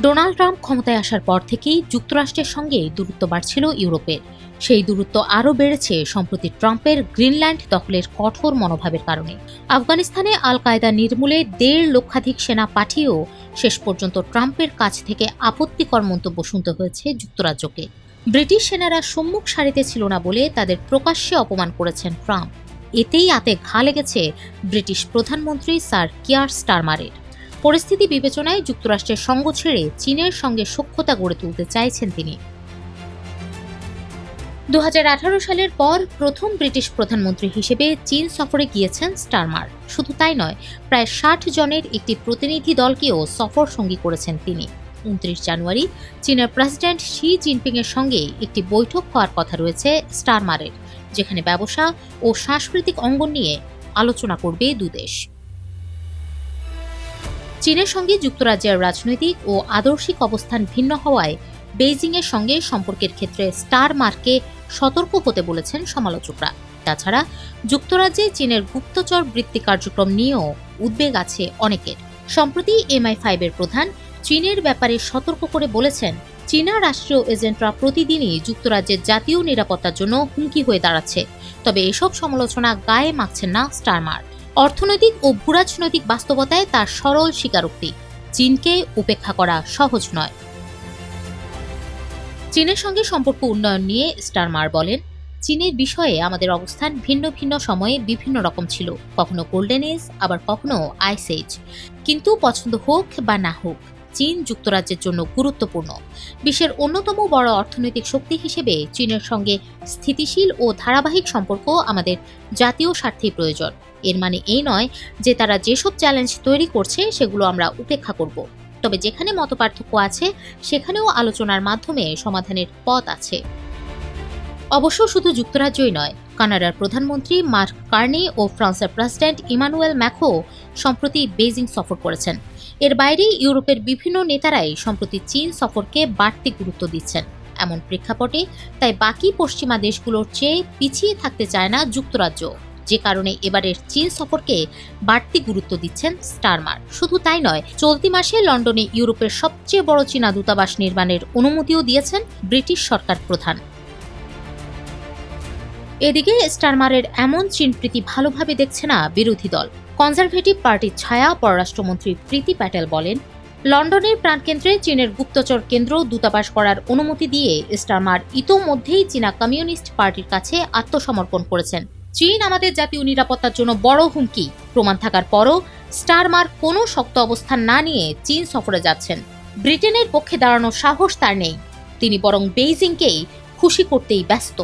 Donald Trump ক্ষমতায় আসার পর থেকেই যুক্তরাষ্ট্রের সঙ্গে দূরত্ব বাড়ছিল ইউরোপের। সেই দূরত্ব আরও বেড়েছে সম্প্রতি ট্রাম্পের গ্রিনল্যান্ড দখলের কঠোর মনোভাবের কারণে। আফগানিস্তানে আল কায়দা নির্মূলে ১.৫ লক্ষাধিক সেনা পাঠিয়েও শেষ পর্যন্ত ট্রাম্পের কাছ থেকে আপত্তিকর মন্তব্য শুনতে হয়েছে যুক্তরাজ্যকে। ব্রিটিশ সেনারা সম্মুখ সারিতে ছিল না বলে তাদের প্রকাশ্যে অপমান করেছেন ট্রাম্প। এতেই আতে ঘা লেগেছে ব্রিটিশ প্রধানমন্ত্রী স্যার কিয়ার স্টারমারের। পরিস্থিতি বিবেচনায় যুক্তরাষ্ট্রের সঙ্গ ছেড়ে চীনের সঙ্গে সখ্যতা গড়ে তুলতে চাইছেন তিনি। ২০১৮ সালের পর প্রথম ব্রিটিশ প্রধানমন্ত্রী হিসেবে চীন সফরে গিয়েছেন স্টারমার। শুধু তাই নয়, প্রায় ৬০ জনের একটি প্রতিনিধি দলকেও সফর সঙ্গী করেছেন তিনি। ২৯ জানুয়ারি চীনের প্রেসিডেন্ট শি জিনপিংয়ের সঙ্গে একটি বৈঠক হওয়ার কথা রয়েছে স্টারমারের, যেখানে ব্যবসা ও সাংস্কৃতিক অঙ্গন নিয়ে আলোচনা করবে দুদেশ। চীনের সঙ্গে যুক্তরাজ্যের রাজনৈতিক ও আদর্শিক অবস্থান ভিন্ন হওয়ায় বেইজিংয়ের সঙ্গে সম্পর্কের ক্ষেত্রে স্টারমারকে সতর্ক হতে বলেছেন সমালোচকরা। তাছাড়া যুক্তরাজ্যে চীনের গুপ্তচর বৃত্তি কার্যক্রম নিয়েও উদ্বেগ আছে অনেকের। সম্প্রতি MI5 এর প্রধান চীনের ব্যাপারে সতর্ক করে বলেছেন, চীনা রাষ্ট্রীয় এজেন্টরা প্রতিদিনই যুক্তরাজ্যের জাতীয় নিরাপত্তার জন্য হুমকি হয়ে দাঁড়াচ্ছে। তবে এসব সমালোচনা গায়ে মাখছেন না স্টারমার। অর্থনৈতিক ও ভূরাজনৈতিক বাস্তবতায় তার সরল স্বীকারোক্তি, চীনকে উপেক্ষা করা সহজ নয়। চীনের সঙ্গে সম্পর্ক উন্নয়ন নিয়ে স্টারমার বলেন, চীনের বিষয়ে আমাদের অবস্থান ভিন্ন ভিন্ন সময়ে বিভিন্ন রকম ছিল, কখনো গোল্ডেন এজ, আবার কখনো আইস এজ। কিন্তু পছন্দ হোক বা না হোক, চীন যুক্তরাজ্যের জন্য গুরুত্বপূর্ণ। বিশ্বের অন্যতম বড় অর্থনৈতিক শক্তি হিসেবে চীনের সঙ্গে স্থিতিশীল ও ধারাবাহিক সম্পর্ক আমাদের জাতীয় স্বার্থেই প্রয়োজন। এর মানে এই নয় যে তারা যেসব চ্যালেঞ্জ তৈরি করছে সেগুলো আমরা উপেক্ষা করব। তবে যেখানে মতপার্থক্য আছে সেখানেও আলোচনার মাধ্যমে সমাধানের পথ আছে। অবশ্য শুধু যুক্তরাজ্যই নয়, কানাডার প্রধানমন্ত্রী মার্ক কার্নি ও ফ্রান্সের প্রেসিডেন্ট ইমানুয়েল ম্যাক্রো সম্প্রতি বেইজিং সফর করেছেন। এর বাইরে ইউরোপের বিভিন্ন নেতারাই সম্প্রতি চীন সফরকে বাড়তি গুরুত্ব দিচ্ছেন। এমন প্রেক্ষাপটে তাই বাকি পশ্চিমা দেশগুলোর চেয়ে পিছিয়ে থাকতে চায় না যুক্তরাজ্য, যে কারণে এবারের চীন সফরকে বাড়তি গুরুত্ব দিচ্ছেন স্টারমার। শুধু তাই নয়, চলতি মাসে লন্ডনে ইউরোপের সবচেয়ে বড় চীনা দূতাবাস নির্মাণের অনুমতিও দিয়েছেন ব্রিটিশ সরকার প্রধান। এদিকে স্টারমারের এমন চীনপ্রীতি ভালোভাবে দেখছে না বিরোধী দল। কনজারভেটিভ পার্টির ছায়া পররাষ্ট্রমন্ত্রী প্রীতি প্যাটেল বলেন, লন্ডনের প্রাণকেন্দ্রে চীনের গুপ্তচর কেন্দ্র দূতাবাস করার অনুমতি দিয়ে স্টারমার ইতোমধ্যেই চীনা কমিউনিস্ট পার্টির কাছে আত্মসমর্পণ করেছেন। চীন আমাদের জাতীয় নিরাপত্তার জন্য বড় হুমকি প্রমাণ থাকার পরও স্টারমার কোনো শক্ত অবস্থান না নিয়ে চীন সফরে যাচ্ছেন। ব্রিটেনের পক্ষে দাঁড়ানোর সাহস তার নেই, তিনি বরং বেইজিংকেই খুশি করতেই ব্যস্ত।